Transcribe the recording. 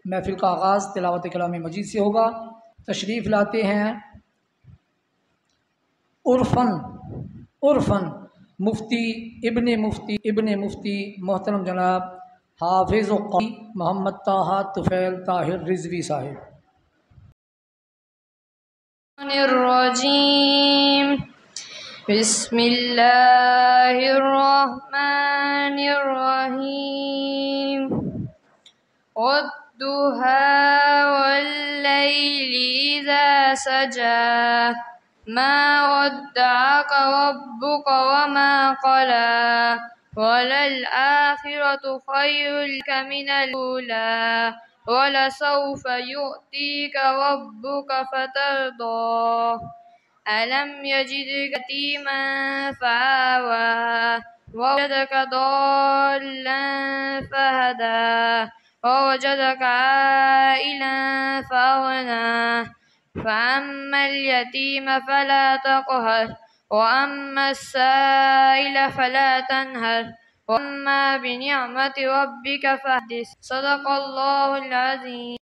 महफिल का आगाज़ तिलावत कलाम मजीद से होगा। तशरीफ़ लाते हैं उर्फ़न मुफ्ती इब्ने मुफ्ती मोहतरम जनाब हाफिज़ मोहम्मद ताहा तुफ़ैल ताहिर रिज़वी साहिब। बिस्मिल्लाहिर्रहमानिर्रहीम। वद्दुहा वल्लैलि इज़ा सजा मा वद्दअका रब्बुका वमा क़ला वलल आखिरतु खैरुल लका मिनल ऊला वलसौफा युअतीका रब्बुका फतर्दा अलम यजिदका यतीमन फआवा ववजदका ضالًا फहदा ववजदका आइलन फअगना फअम्मा اليتيم فلا تقهر وأما السائل فلا تنهر وأما بنعمة ربك فحدث صدق الله العظيم।